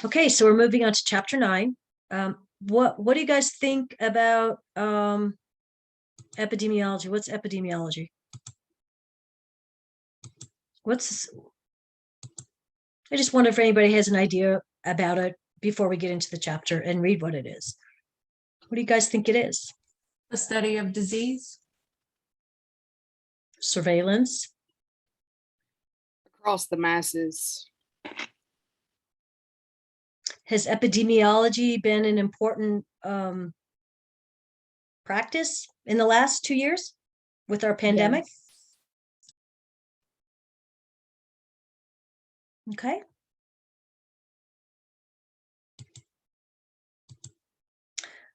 Okay, so we're moving on to chapter 9. What do you guys think about epidemiology? What's epidemiology? I just wonder if anybody has an idea about it before we get into the chapter and read what it is. What do you guys think it is? The study of disease. Surveillance. Across the masses. Has epidemiology been an important practice in the last 2 years with our pandemic? Yes. Okay.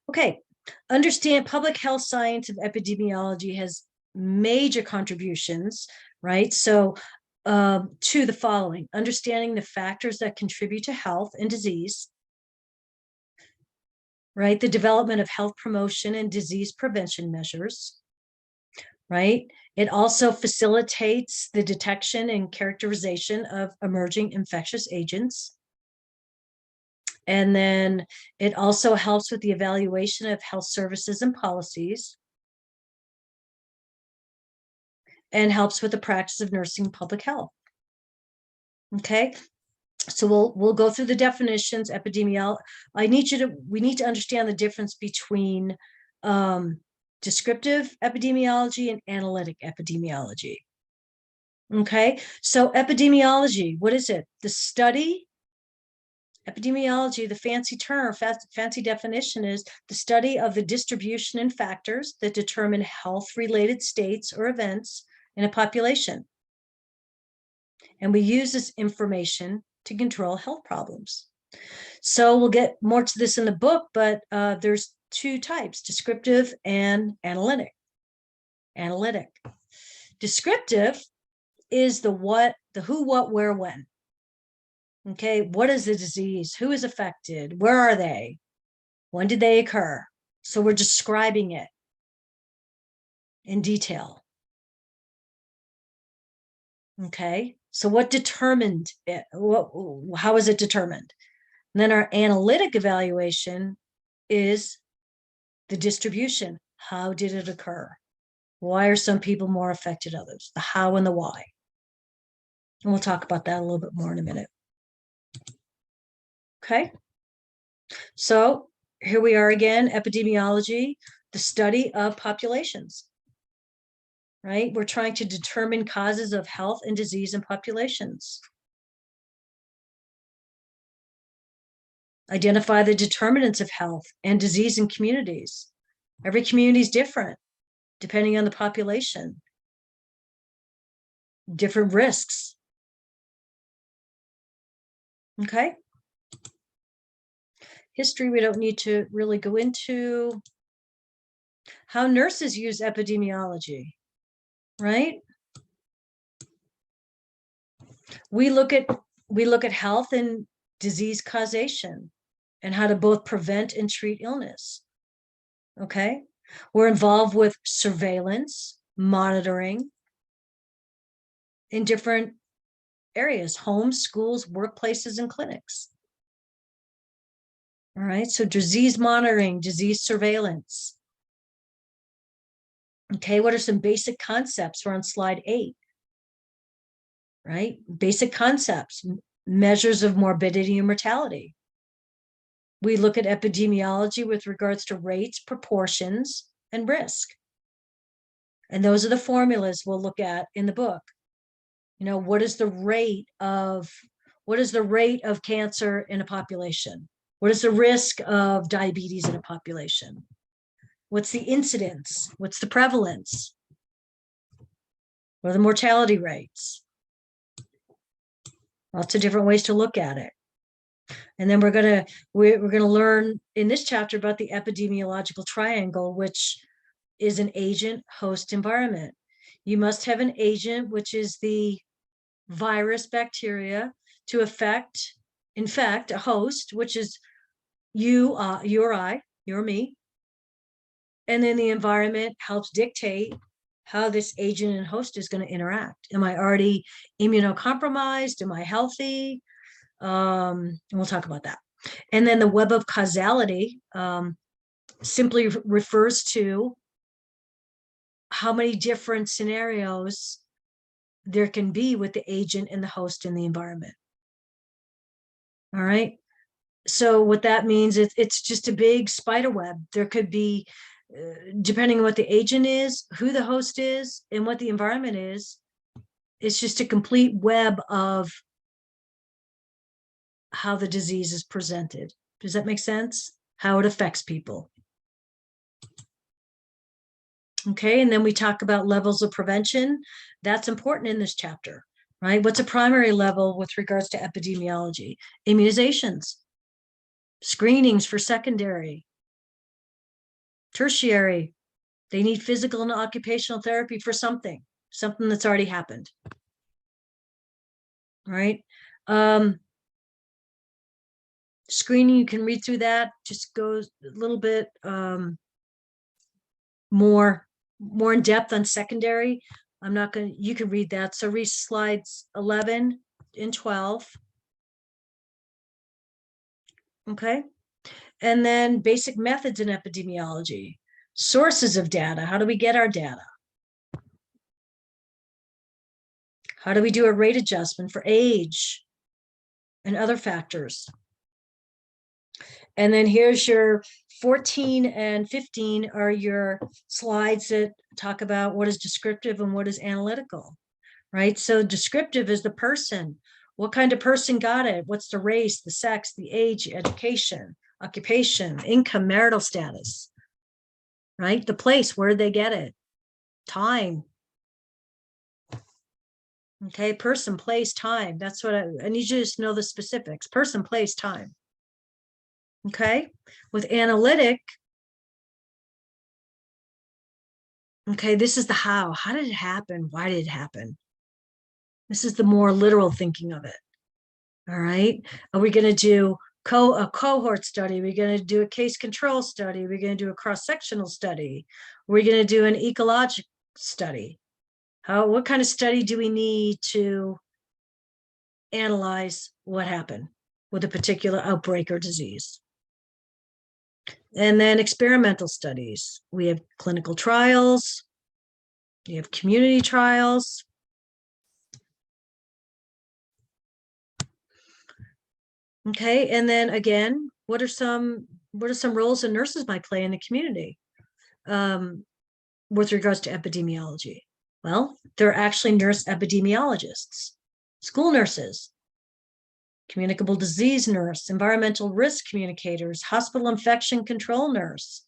Okay. Understand public health science of epidemiology has major contributions, right? So to the following: understanding the factors that contribute to health and disease, right? The development of health promotion and disease prevention measures, right? It also facilitates the detection and characterization of emerging infectious agents. And then it also helps with the evaluation of health services and policies, and helps with the practice of nursing public health. Okay, so we'll go through the definitions. Epidemiology. We need to understand the difference between descriptive epidemiology and analytic epidemiology. Okay, so epidemiology, what is it? The study. Epidemiology, the fancy term, fancy definition, is the study of the distribution and factors that determine health-related states or events in a population. And we use this information to control health problems. So we'll get more to this in the book, but there's two types: descriptive and analytic. Analytic. Descriptive is the what, the who, what, where, when. Okay, what is the disease? Who is affected? Where are they? When did they occur? So we're describing it in detail. Okay, so what determined it? How is it determined? And then our analytic evaluation is the distribution. How did it occur? Why are some people more affected than others? The how and the why. And we'll talk about that a little bit more in a minute. Okay, so here we are again, epidemiology, the study of populations, right? We're trying to determine causes of health and disease in populations. Identify the determinants of health and disease in communities. Every community is different, depending on the population. Different risks. Okay. History, we don't need to really go into. How nurses use epidemiology, right? We look at health and disease causation and how to both prevent and treat illness. Okay, we're involved with surveillance, monitoring in different areas: homes, schools, workplaces, and clinics. All right, so disease monitoring, disease surveillance. Okay, what are some basic concepts? We're on slide 8. Right, basic concepts: measures of morbidity and mortality. We look at epidemiology with regards to rates, proportions, and risk. And those are the formulas we'll look at in the book. You know, what is the rate of cancer in a population? What is the risk of diabetes in a population? What's the incidence? What's the prevalence? What are the mortality rates? Lots of different ways to look at it. And then we're gonna learn in this chapter about the epidemiological triangle, which is an agent, host, environment. You must have an agent, which is the virus, bacteria, to infect a host, which is you or I, you or me. And then the environment helps dictate how this agent and host is going to interact. Am I already immunocompromised? Am I healthy? And we'll talk about that. And then the web of causality simply refers to how many different scenarios there can be with the agent and the host in the environment. All right. So what that means is it's just a big spider web. There could be, depending on what the agent is, who the host is, and what the environment is, it's just a complete web of how the disease is presented. Does that make sense? How it affects people. Okay, and then we talk about levels of prevention. That's important in this chapter, right? What's a primary level with regards to epidemiology? Immunizations, screenings for secondary, tertiary. They need physical and occupational therapy for something that's already happened, right? Screening, you can read through that, just goes a little bit more in depth on secondary. I'm not going to, you can read that. So read slides 11 and 12. Okay. And then basic methods in epidemiology, sources of data. How do we get our data? How do we do a rate adjustment for age and other factors? And then here's your 14 and 15 are your slides that talk about what is descriptive and what is analytical, right? So descriptive is the person. What kind of person got it? What's the race, the sex, the age, education, occupation, income, marital status, right? The place, where did they get it? Time. Okay, person, place, time. That's what I need you to just know the specifics. Person, place, time. Okay, with analytic, okay, this is the how. How did it happen? Why did it happen? This is the more literal thinking of it. All right, are we going to do a cohort study? We're going to do a case control study. We're going to do a cross-sectional study. We're going to do an ecologic study. What kind of study do we need to analyze what happened with a particular outbreak or disease? And then experimental studies. We have clinical trials. We have community trials. Okay, and then again, what are some roles that nurses might play in the community with regards to epidemiology? Well, they're actually nurse epidemiologists, school nurses, communicable disease nurse, environmental risk communicators, hospital infection control nurse.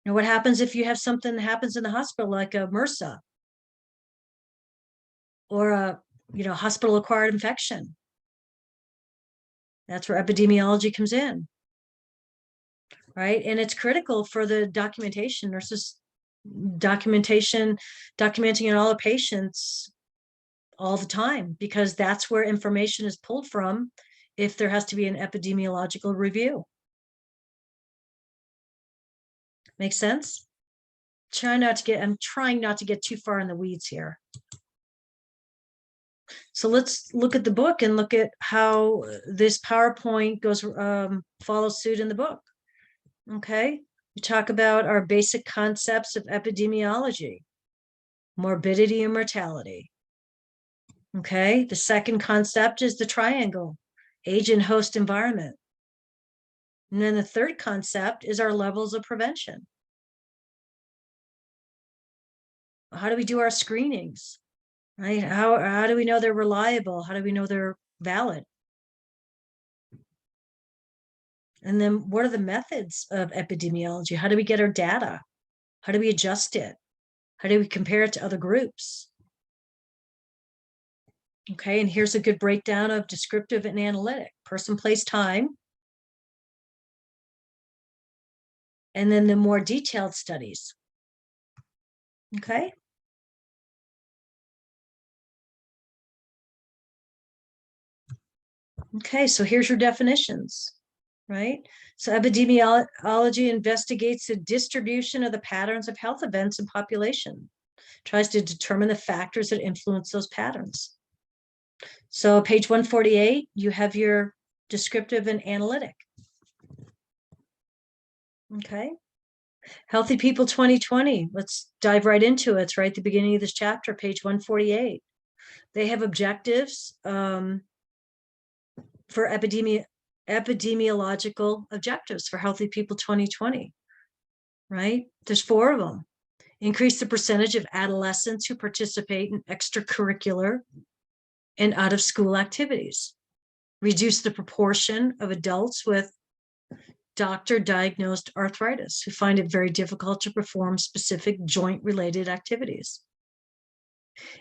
Now, what happens if you have something that happens in the hospital, like a MRSA or a hospital acquired infection? That's where epidemiology comes in, right? And it's critical for the documentation, nurses documenting on all the patients all the time, because that's where information is pulled from if there has to be an epidemiological review. Make sense? I'm trying not to get too far in the weeds here. So let's look at the book and look at how this PowerPoint goes, follows suit in the book. Okay, we talk about our basic concepts of epidemiology, morbidity and mortality. Okay, the second concept is the triangle, agent, host, environment. And then the third concept is our levels of prevention. How do we do our screenings? Right? How do we know they're reliable? How do we know they're valid? And then what are the methods of epidemiology? How do we get our data? How do we adjust it? How do we compare it to other groups? Okay, and here's a good breakdown of descriptive and analytic, person, place, time. And then the more detailed studies. Okay. Okay, so here's your definitions, right? So epidemiology investigates the distribution of the patterns of health events in population, tries to determine the factors that influence those patterns. So page 148, you have your descriptive and analytic. Okay. Healthy People 2020. Let's dive right into it. It's right at the beginning of this chapter, page 148. They have objectives for epidemiological objectives for Healthy People 2020, right? There's 4 of them. Increase the percentage of adolescents who participate in extracurricular and out-of-school activities. Reduce the proportion of adults with doctor-diagnosed arthritis who find it very difficult to perform specific joint-related activities.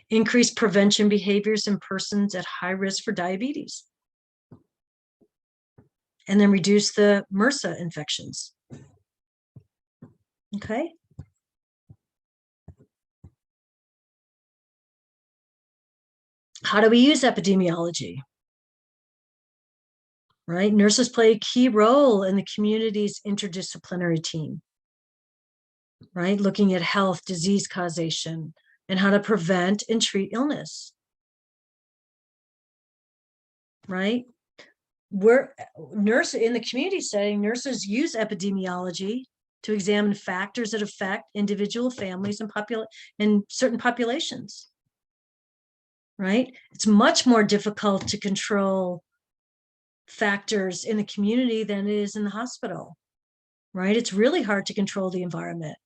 Increase prevention behaviors in persons at high risk for diabetes. And then reduce the MRSA infections. Okay. How do we use epidemiology? Right? Nurses play a key role in the community's interdisciplinary team, right? Looking at health, disease causation, and how to prevent and treat illness, right? We're nurses in the community setting, nurses use epidemiology to examine factors that affect individual families and certain populations, right? It's much more difficult to control factors in the community than it is in the hospital, right? It's really hard to control the environment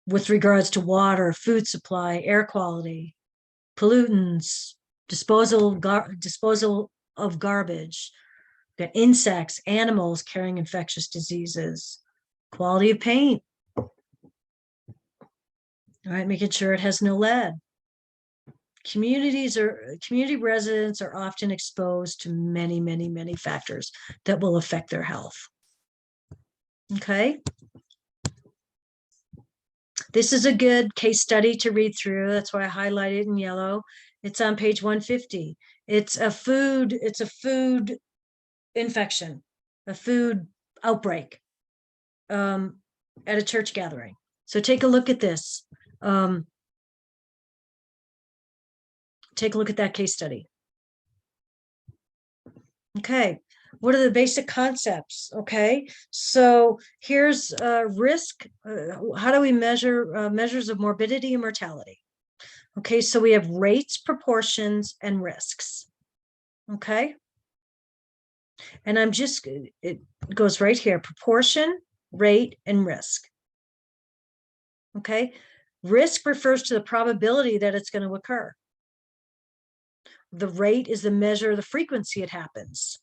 with regards to water, food supply, air quality, pollutants, disposal of garbage, got insects, animals carrying infectious diseases, quality of paint, all right, making sure it has no lead. Community residents are often exposed to many, many, many factors that will affect their health. Okay. This is a good case study to read through. That's why I highlighted it in yellow. It's on page 150. It's a food infection, a food outbreak at a church gathering. So take a look at this. Take a look at that case study. Okay, what are the basic concepts? Okay, so here's risk. How do we measure measures of morbidity and mortality? Okay, so we have rates, proportions, and risks. Okay, and it goes right here: proportion, rate, and risk. Okay, risk refers to the probability that it's going to occur. The rate is the measure of the frequency it happens.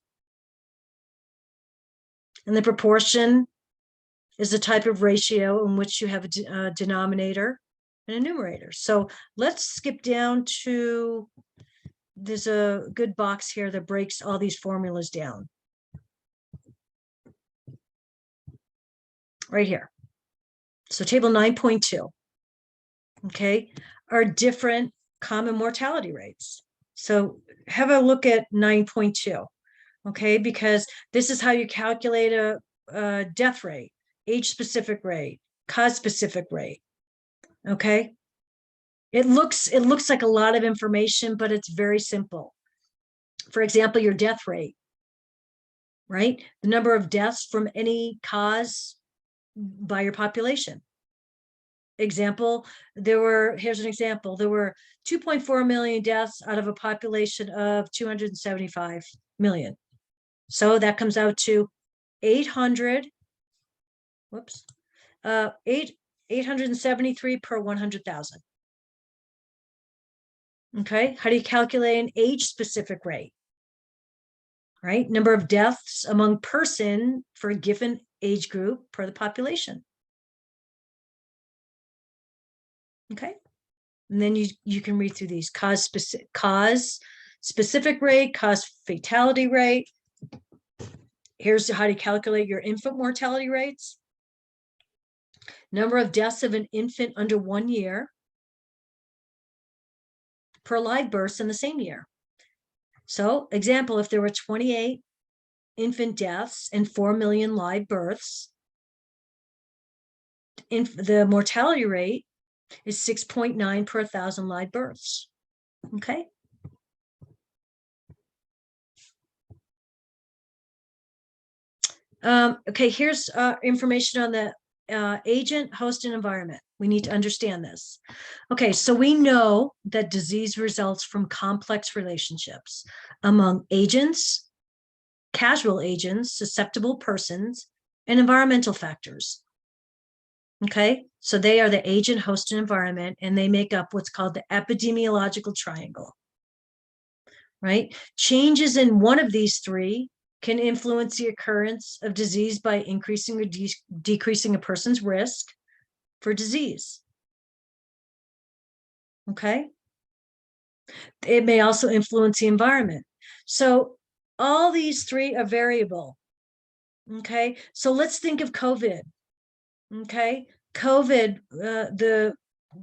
And the proportion is the type of ratio in which you have a denominator and a numerator. So let's skip down to, there's a good box here that breaks all these formulas down. Right here. So table 9.2, okay, are different common mortality rates. So have a look at 9.2, okay, because this is how you calculate a death rate, age-specific rate, cause-specific rate, okay? It looks like a lot of information, but it's very simple. For example, your death rate, right? The number of deaths from any cause by your population. Example, here's an example. There were 2.4 million deaths out of a population of 275 million. So that comes out to 873 per 100,000. Okay, how do you calculate an age-specific rate? Right, number of deaths among person for a given age group per the population. Okay, and then you can read through these: cause specific rate, cause fatality rate. Here's how to calculate your infant mortality rates. Number of deaths of an infant under 1 year per live births in the same year. So example, if there were 28 infant deaths and 4 million live births, the mortality rate is 6.9 per 1,000 live births. Okay. Okay, here's information on the agent, host, and environment. We need to understand this. Okay, so we know that disease results from complex relationships among agents, casual agents, susceptible persons, and environmental factors. Okay, so they are the agent, host, and environment, and they make up what's called the epidemiological triangle, right? Changes in one of these three can influence the occurrence of disease by increasing or decreasing a person's risk for disease. Okay, it may also influence the environment. So all these three are variable. Okay, so let's think of COVID. Okay, the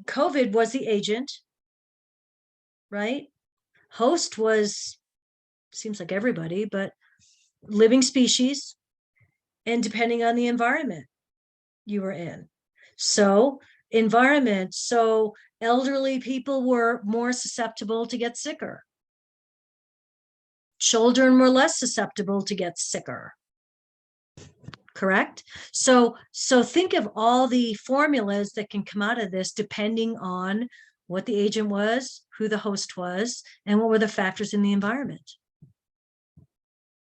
COVID was the agent, right? Host was, seems like everybody, but living species, and depending on the environment you were in. So environment, so elderly people were more susceptible to get sicker. Children were less susceptible to get sicker. Correct? So think of all the formulas that can come out of this depending on what the agent was, who the host was, and what were the factors in the environment.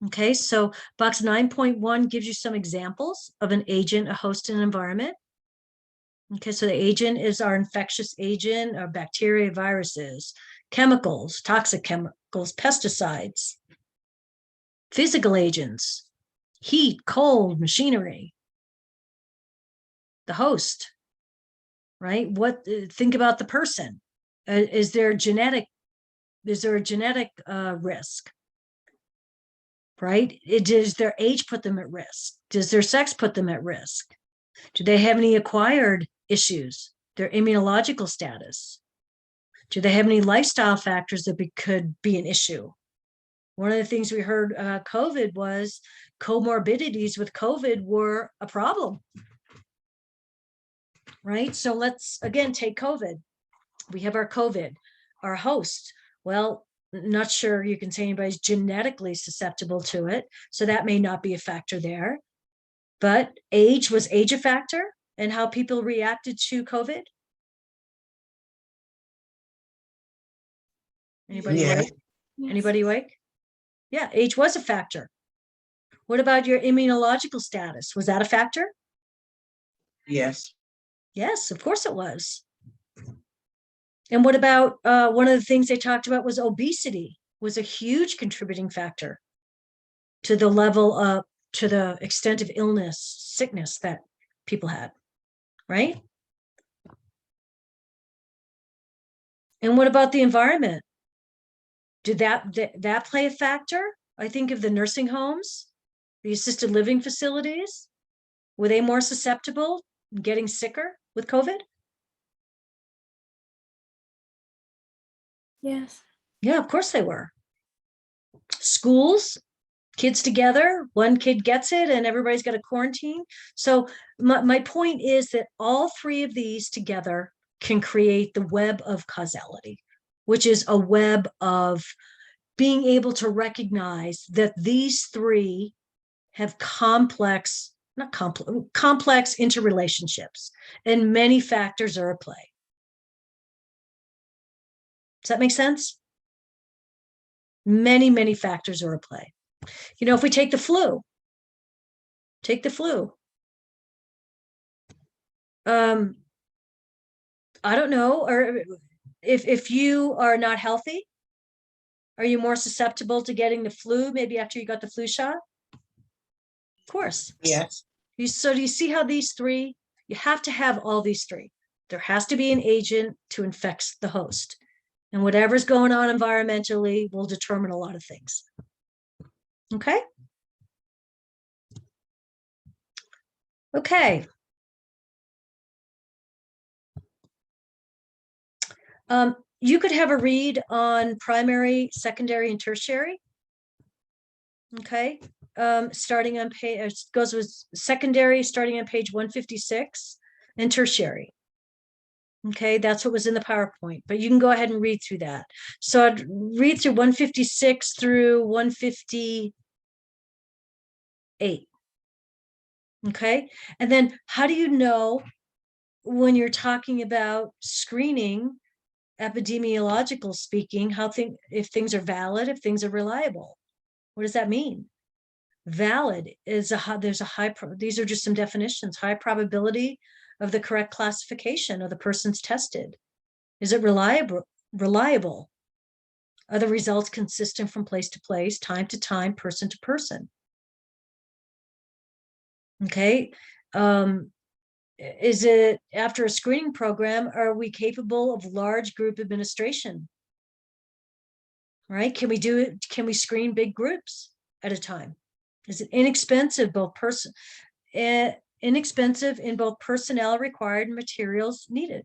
Okay, so box 9.1 gives you some examples of an agent, a host, and environment. Okay, so the agent is our infectious agent, our bacteria, viruses, chemicals, toxic chemicals, pesticides, physical agents, heat, cold, machinery. The host, right? Think about the person. Is there a genetic risk? Right? Does their age put them at risk? Does their sex put them at risk? Do they have any acquired issues? Their immunological status? Do they have any lifestyle factors that could be an issue? One of the things we heard COVID was comorbidities with COVID were a problem. Right? So let's, again, take COVID. We have our COVID, our host. Well, not sure you can say anybody's genetically susceptible to it. So that may not be a factor there. But was age a factor in how people reacted to COVID? Anybody Yeah. awake? Anybody awake? Yeah, age was a factor. What about your immunological status? Was that a factor? Yes. Yes, of course it was. And what about one of the things they talked about was obesity was a huge contributing factor to the level of, to the extent of illness, sickness that people had, right? And what about the environment? Did that play a factor? I think of the nursing homes, the assisted living facilities. Were they more susceptible, getting sicker with COVID? Yes. Yeah, of course they were. Schools, kids together, one kid gets it and everybody's got a quarantine. So my point is that all three of these together can create the web of causality, which is a web of being able to recognize that these three have complex interrelationships, and many factors are at play. Does that make sense? Many factors are at play. You know, if we take the flu, I don't know, or if you are not healthy, are you more susceptible to getting the flu maybe after you got the flu shot? Of course. Yes. So do you see how these three, you have to have all these three. There has to be an agent to infect the host. And whatever's going on environmentally will determine a lot of things. Okay? Okay. You could have a read on primary, secondary, and tertiary. Okay. Starting on page, goes with secondary, starting on page 156, and tertiary. Okay, that's what was in the PowerPoint, but you can go ahead and read through that. So I'd read through 156 through 158. Okay. And then how do you know when you're talking about screening, epidemiological speaking, if things are valid, if things are reliable? What does that mean? Valid is there's a these are just some definitions: high probability of the correct classification of the persons tested. Is it reliable? Are the results consistent from place to place, time to time, person to person? Okay. Is it, after a screening program, are we capable of large group administration? Right? Can we do it? Can we screen big groups at a time? Is it inexpensive, inexpensive in both personnel required and materials needed?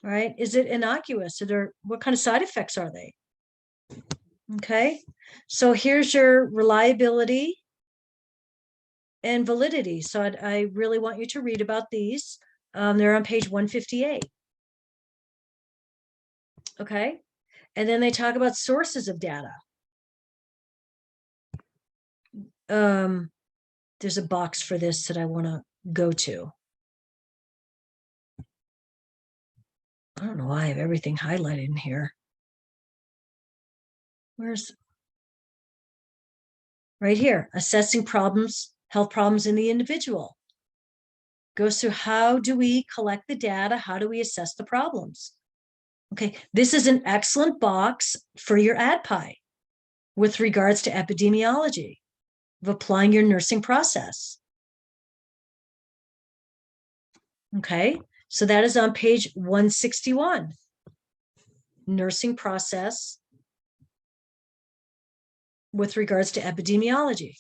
Right? Is it innocuous? What kind of side effects are they? Okay. So here's your reliability and validity. So I really want you to read about these. They're on page 158. Okay. And then they talk about sources of data. There's a box for this that I want to go to. I don't know why I have everything highlighted in here. Where's right here? Assessing health problems in the individual. Goes through, how do we collect the data? How do we assess the problems? Okay, this is an excellent box for your ADPI with regards to epidemiology of applying your nursing process. Okay, so that is on page 161. Nursing process with regards to epidemiology.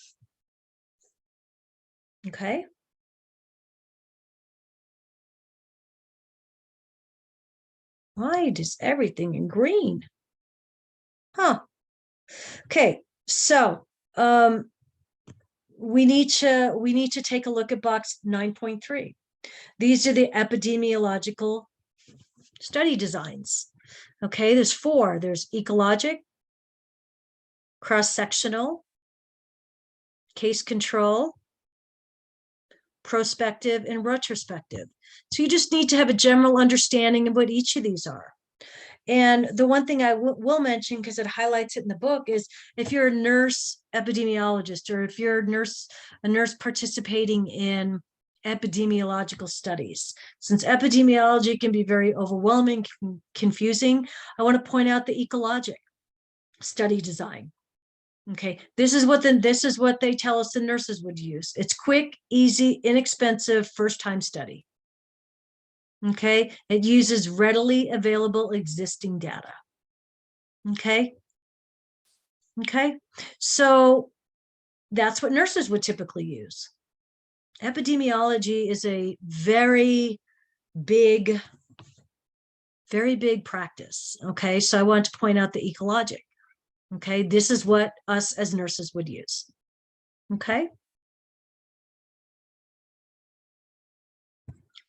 Okay. Why is everything in green? Huh. Okay, so we need to take a look at box 9.3. These are the epidemiological study designs. Okay, there's 4. There's ecologic, cross-sectional, case control, prospective, and retrospective. So you just need to have a general understanding of what each of these are. And the one thing I will mention, because it highlights it in the book, is if you're a nurse epidemiologist, or if you're a nurse participating in epidemiological studies, since epidemiology can be very overwhelming, confusing, I want to point out the ecologic study design. Okay, this is what they tell us the nurses would use. It's quick, easy, inexpensive, first-time study. Okay, it uses readily available existing data. Okay. Okay, so that's what nurses would typically use. Epidemiology is a very big practice. Okay, so I want to point out the ecologic. Okay, this is what us as nurses would use. Okay.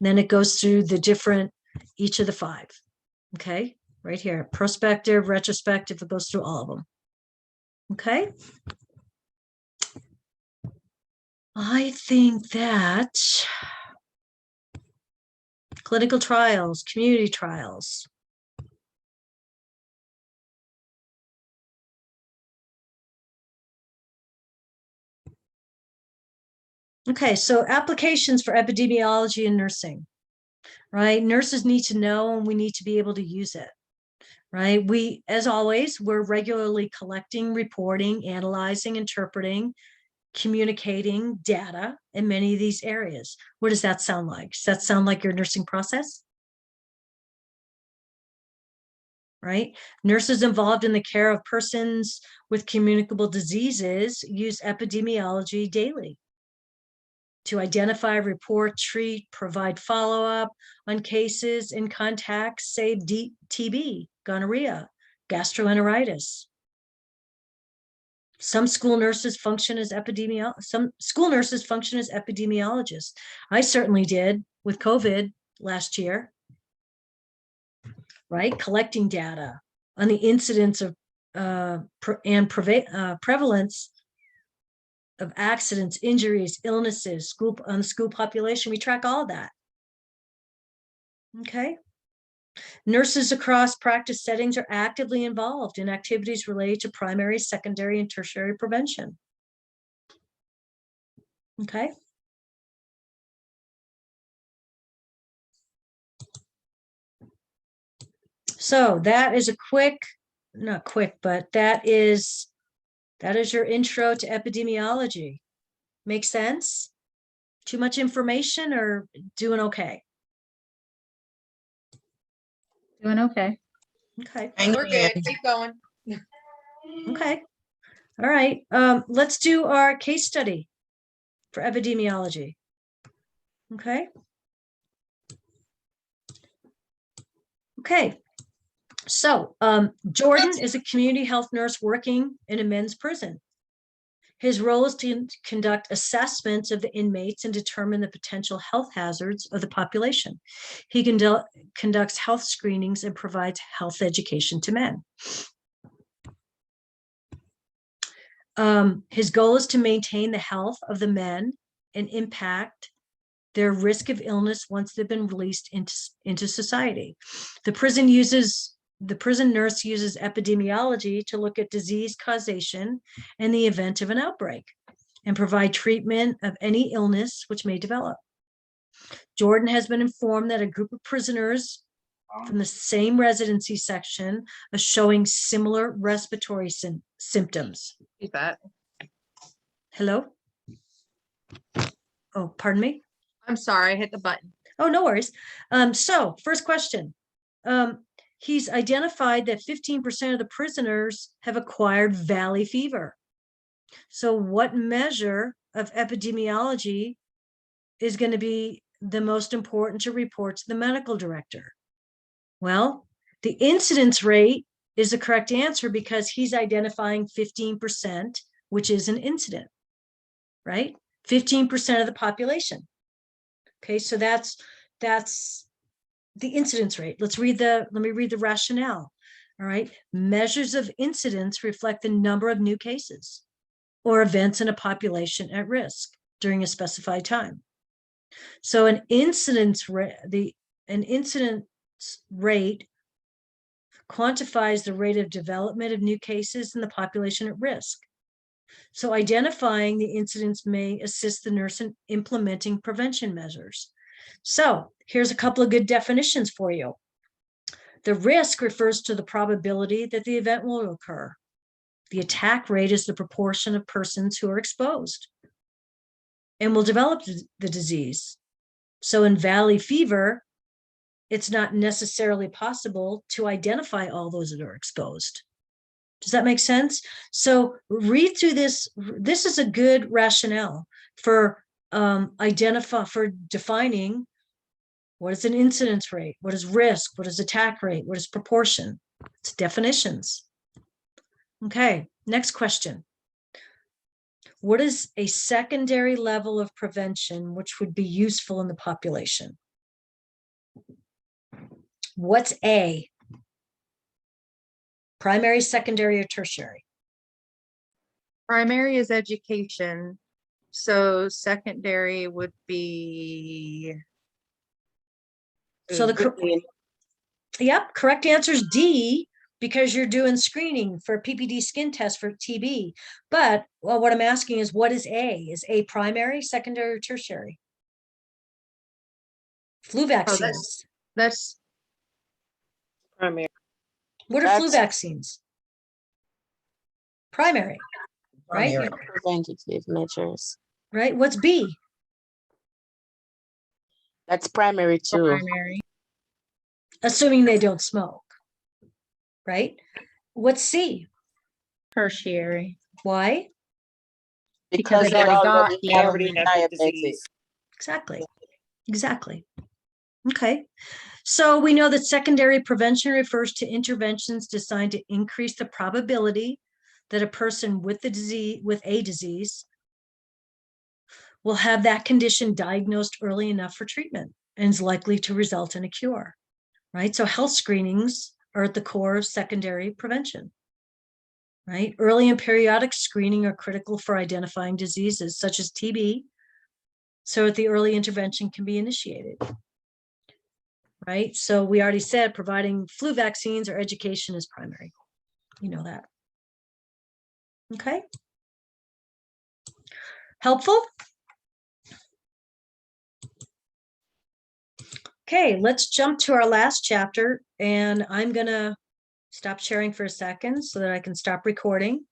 Then it goes through each of the 5. Okay, right here, prospective, retrospective, it goes through all of them. Okay. I think that clinical trials, community trials. Okay, so applications for epidemiology and nursing, right? Nurses need to know, and we need to be able to use it, right? As always, we're regularly collecting, reporting, analyzing, interpreting, communicating data in many of these areas. What does that sound like? Does that sound like your nursing process? Right? Nurses involved in the care of persons with communicable diseases use epidemiology daily to identify, report, treat, provide follow-up on cases and contacts, say TB, gonorrhea, gastroenteritis. Some school nurses function as epidemiologists. I certainly did with COVID last year, right? Collecting data on the incidence of and prevalence of accidents, injuries, illnesses, on the school population. We track all of that. Okay. Nurses across practice settings are actively involved in activities related to primary, secondary, and tertiary prevention. Okay. So that is a quick, not quick, but that is your intro to epidemiology. Make sense? Too much information or doing okay? Doing okay. Okay. We're good. Keep going. Okay. All right. Let's do our case study for epidemiology. Okay. Okay. So Jordan is a community health nurse working in a men's prison. His role is to conduct assessments of the inmates and determine the potential health hazards of the population. He conducts health screenings and provides health education to men. His goal is to maintain the health of the men and impact their risk of illness once they've been released into society. The prison nurse uses epidemiology to look at disease causation in the event of an outbreak and provide treatment of any illness which may develop. Jordan has been informed that a group of prisoners from the same residency section are showing similar respiratory symptoms. That. Hello? Oh, pardon me? I'm sorry, I hit the button. Oh, no worries. So first question. He's identified that 15% of the prisoners have acquired valley fever. So what measure of epidemiology is going to be the most important to report to the medical director? Well, the incidence rate is the correct answer because he's identifying 15%, which is an incident, right? 15% of the population. Okay, so that's the incidence rate. Let me read the rationale. All right. Measures of incidence reflect the number of new cases or events in a population at risk during a specified time. So an incidence rate quantifies the rate of development of new cases in the population at risk. So identifying the incidence may assist the nurse in implementing prevention measures. So here's a couple of good definitions for you. The risk refers to the probability that the event will occur. The attack rate is the proportion of persons who are exposed and will develop the disease. So in valley fever, it's not necessarily possible to identify all those that are exposed. Does that make sense? So read through this. This is a good rationale for defining what is an incidence rate, what is risk, what is attack rate, what is proportion. It's definitions. Okay, next question. What is a secondary level of prevention which would be useful in the population? What's A? Primary, secondary, or tertiary? Primary is education. So secondary would be. So correct answer is D, because you're doing screening for PPD skin test for TB. But what I'm asking is, what is A? Is A primary, secondary, or tertiary? Flu vaccines. That's Primary. What are flu vaccines? Primary, right? Preventative measures. Right. What's B? That's primary too. primary. Assuming they don't smoke, right? What's C? Tertiary. Why? Because they already have have the diabetes. Exactly. Okay. So we know that secondary prevention refers to interventions designed to increase the probability that a person with a disease will have that condition diagnosed early enough for treatment and is likely to result in a cure, right? So health screenings are at the core of secondary prevention. right? Early and periodic screening are critical for identifying diseases such as TB, so that the early intervention can be initiated. Right? So we already said providing flu vaccines or education is primary. You know that. Okay. Helpful? Okay, let's jump to our last chapter, and I'm gonna stop sharing for a second so that I can stop recording.